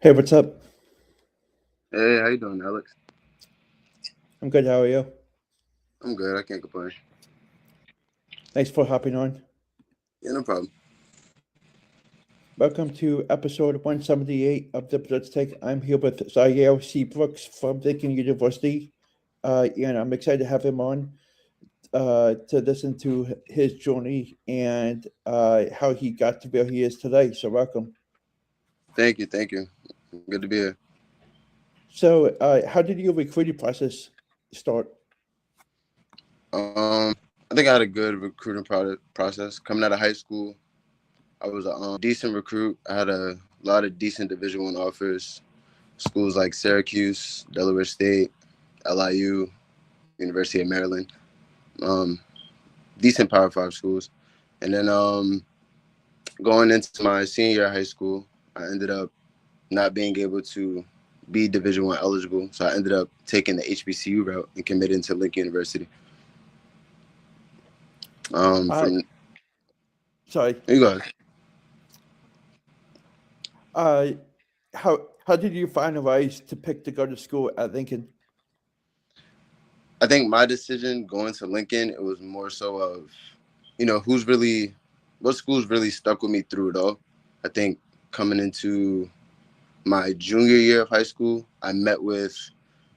Hey, what's up? Hey, how you doing, Alex? I'm good. How are you? I'm good. I can't complain. Thanks for hopping on. Yeah, no problem. Welcome to episode 178 of the Blitz Take. I'm here with Zaheer Seabrooks from Lincoln University, and I'm excited to have him on to listen to his journey and how he got to where he is today. So, welcome. Thank you, thank you. Good to be here. So, how did your recruiting process start? Um, I think I had a good recruiting process. Coming out of high school, I was a decent recruit. I had a lot of decent Division One offers. Schools like Syracuse, Delaware State, LIU, University of Maryland. Um, Decent Power Five schools. And then going into my senior year of high school, I ended up not being able to be Division One eligible, so I ended up taking the HBCU route and committing to Lincoln University. Uh, From Sorry. you guys, Uh, how did you find a rise to pick to go to school at Lincoln? I think my decision going to Lincoln, it was more so of, who's really, what schools really stuck with me through it all. I think coming into my junior year of high school, I met with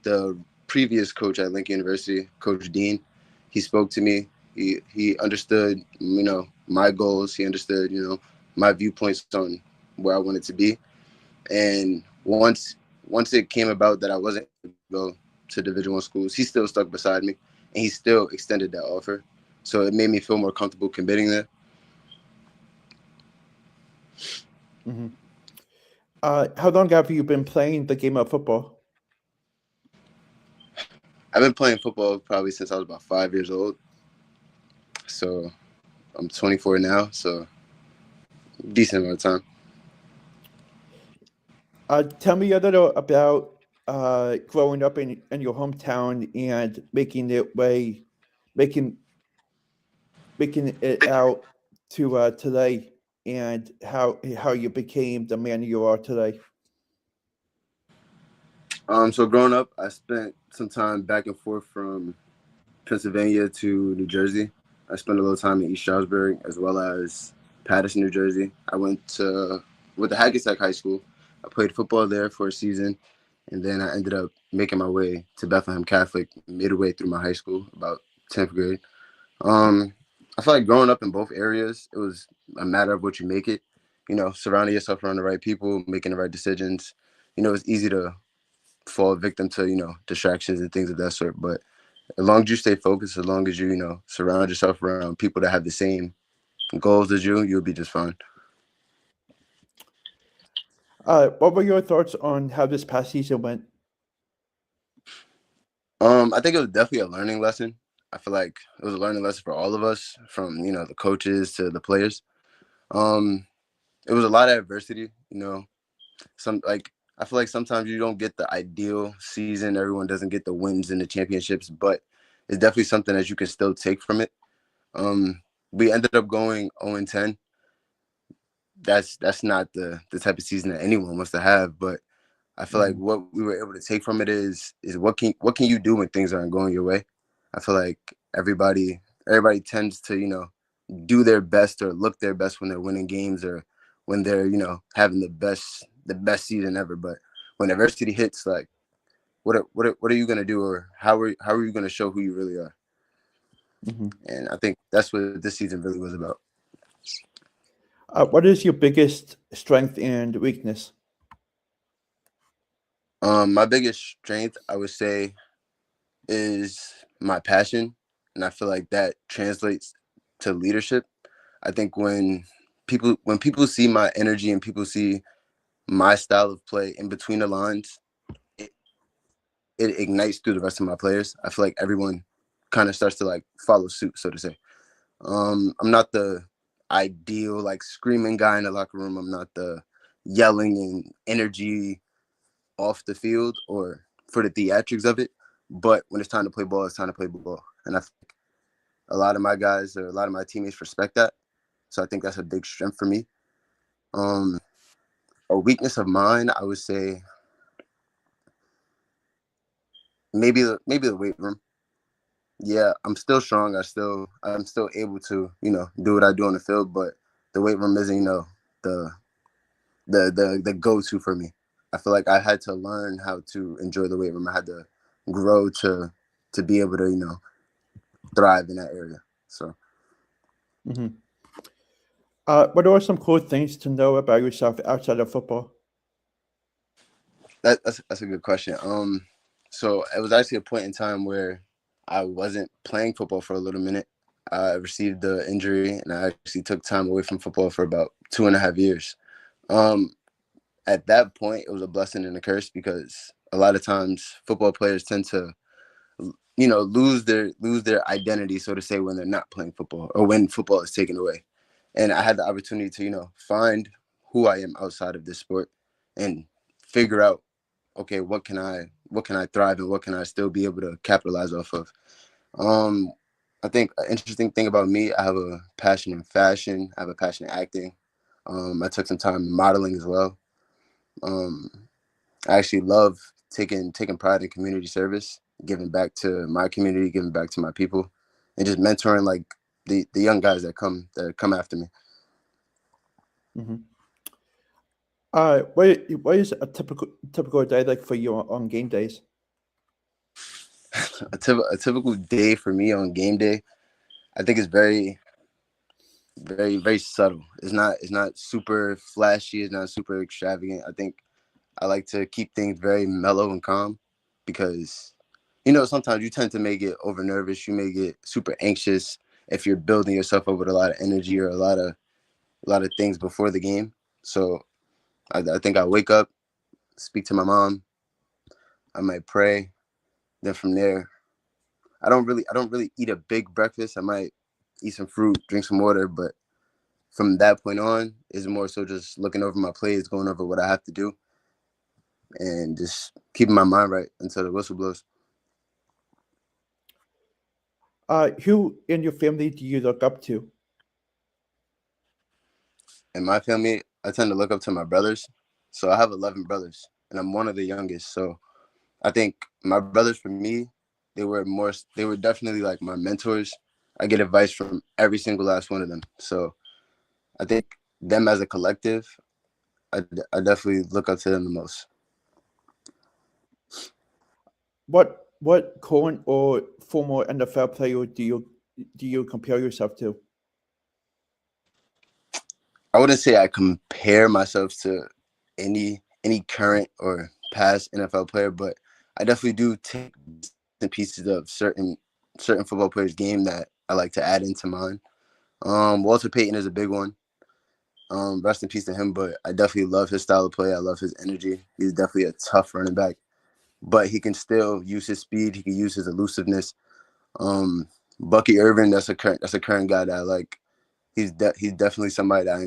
the previous coach at Lincoln University, Coach Dean. He spoke to me. He understood, my goals. He understood, my viewpoints on where I wanted to be. And once it came about that I wasn't able to go to Division One schools, he still stuck beside me, and he still extended that offer. So it made me feel more comfortable committing there. Hmm. How long have you been playing the game of football? I've been playing football probably since I was about 5 years old. So I'm 24 now. So decent amount of time. Tell me a little about growing up in your hometown and making making it out to today, and how you became the man you are today. So growing up, I spent some time back and forth from Pennsylvania to New Jersey. I spent a little time in East Stroudsburg as well as Paterson, New Jersey. I went to Hackensack High School. I played football there for a season, and then I ended up making my way to Bethlehem Catholic midway through my high school, about 10th grade. Um, I feel like growing up in both areas, it was a matter of what you make it. Surrounding yourself around the right people, making the right decisions. It's easy to fall victim to distractions and things of that sort, but as long as you stay focused, as long as you surround yourself around people that have the same goals as you, you'll be just fine. What were your thoughts on how this past season went? I think it was definitely a learning lesson. I feel like it was a learning lesson for all of us, from the coaches to the players. Um, it was a lot of adversity. Some like I feel like sometimes you don't get the ideal season. Everyone doesn't get the wins and the championships, but it's definitely something that you can still take from it. We ended up going 0-10. That's not the type of season that anyone wants to have, but I feel like Hmm. what we were able to take from it is what can you do when things aren't going your way. I feel like everybody tends to do their best or look their best when they're winning games or when they're having the best season ever. But when adversity hits, like what are you gonna do, or how are you gonna show who you really are? Hmm. And I think that's what this season really was about. What is your biggest strength and weakness? My biggest strength, I would say, is my passion, and I feel like that translates to leadership. I think when people see my energy and people see my style of play in between the lines, it, it ignites through the rest of my players. I feel like everyone kind of starts to like follow suit, so to say. I'm not the ideal like screaming guy in the locker room. I'm not the yelling and energy off the field or for the theatrics of it. But when it's time to play ball, it's time to play ball. And I think a lot of my guys or a lot of my teammates respect that. So I think that's a big strength for me. Um, A weakness of mine, I would say maybe the weight room. Yeah, I'm still strong. I'm still able to, do what I do on the field, but the weight room isn't, the the go-to for me. I feel like I had to learn how to enjoy the weight room. I had to grow to be able to, thrive in that area. So Hmm. What are some cool things to know about yourself outside of football? that's a good question. So it was actually a point in time where I wasn't playing football for a little minute. I received the injury and I actually took time away from football for about 2.5 years. Um, at that point, it was a blessing and a curse because a lot of times football players tend to, lose their identity, so to say, when they're not playing football or when football is taken away. And I had the opportunity to, find who I am outside of this sport and figure out, okay, what can I thrive and what can I still be able to capitalize off of. Um, I think an interesting thing about me, I have a passion in fashion. I have a passion in acting. I took some time in modeling as well. Um, I actually love taking pride in community service, giving back to my community, giving back to my people, and just mentoring like the young guys that come after me. Hmm. What is a typical day like for you on game days? A typical day for me on game day, I think it's very very very subtle. It's not super flashy. It's not super extravagant. I think I like to keep things very mellow and calm because sometimes you tend to make it over nervous. You may get super anxious if you're building yourself up with a lot of energy or a lot of things before the game. So I think I wake up, speak to my mom. I might pray. Then from there, I don't really eat a big breakfast. I might eat some fruit, drink some water, but from that point on, is more so just looking over my plays, going over what I have to do, and just keeping my mind right until the whistle blows. Who in your family do you look up to? In my family, I tend to look up to my brothers. So I have 11 brothers, and I'm one of the youngest. So I think my brothers, for me, they were definitely like my mentors. I get advice from every single last one of them. So I think them as a collective, I definitely look up to them the most. What current or former NFL player do you compare yourself to? I wouldn't say I compare myself to any current or past NFL player, but I definitely do take the pieces of certain football players' game that I like to add into mine. Walter Payton is a big one. Rest in peace to him, but I definitely love his style of play. I love his energy. He's definitely a tough running back, but he can still use his speed. He can use his elusiveness. Um, Bucky Irvin, that's a current guy that I like. He's definitely somebody that I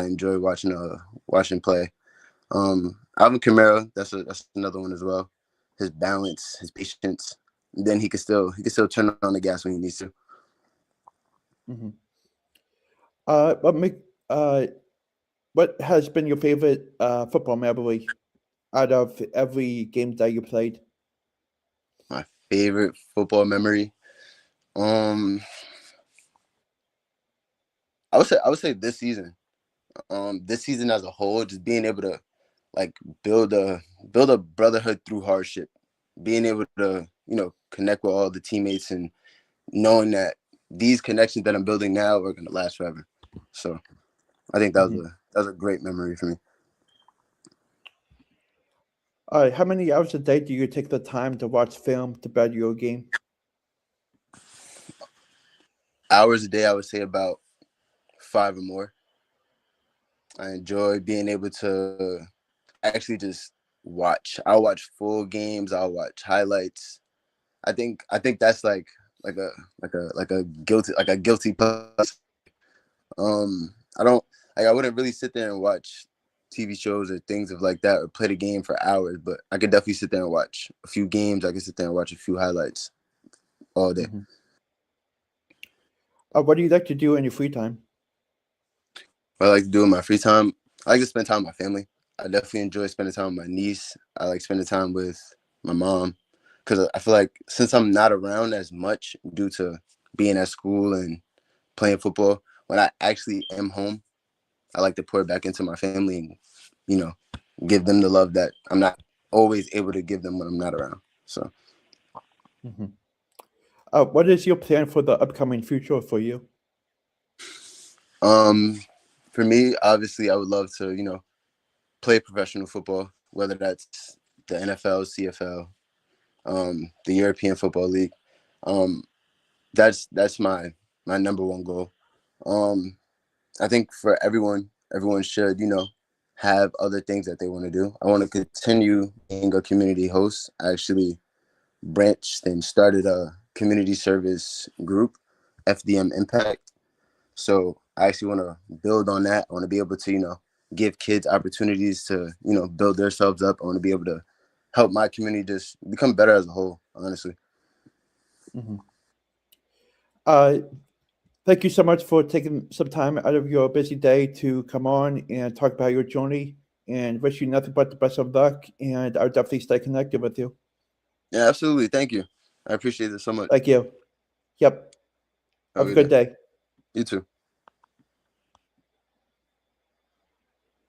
enjoy watching play. Alvin Kamara, that's another one as well. His balance, his patience. Then he can still turn on the gas when he needs to. Hmm. What make what has been your favorite football memory out of every game that you played? My favorite football memory. Um, I would say this season as a whole, just being able to like build a build a brotherhood through hardship, being able to connect with all the teammates and knowing that these connections that I'm building now are gonna last forever. So I think that was Hmm. a great memory for me. How many hours a day do you take the time to watch film to better your game? Hours a day, I would say about 5 or more. I enjoy being able to actually just watch. I'll watch full games. I'll watch highlights. I think that's like a like a guilty plus. I don't like I wouldn't really sit there and watch TV shows or things of like that or play the game for hours, but I could definitely sit there and watch a few games. I could sit there and watch a few highlights all day. Hmm. What do you like to do in your free time? What I like to do in my free time, I like to spend time with my family. I definitely enjoy spending time with my niece. I like spending time with my mom because I feel like since I'm not around as much due to being at school and playing football, when I actually am home, I like to pour it back into my family and, you know, give them the love that I'm not always able to give them when I'm not around. So, Mhm. What is your plan for the upcoming future for you? um, for me, obviously, I would love to, play professional football, whether that's the NFL, CFL, the European Football League. Um, that's my number one goal. Um, I think for everyone should, have other things that they want to do. I want to continue being a community host. I actually branched and started a community service group, FDM Impact. So I actually want to build on that. I want to be able to, give kids opportunities to, build themselves up. I want to be able to help my community just become better as a whole, honestly. Mhm. Uh, Thank you so much for taking some time out of your busy day to come on and talk about your journey. And wish you nothing but the best of luck. And I'll definitely stay connected with you. Yeah, absolutely. Thank you. I appreciate it so much. Thank you. Yep. Have Have a a good good day. day. You too.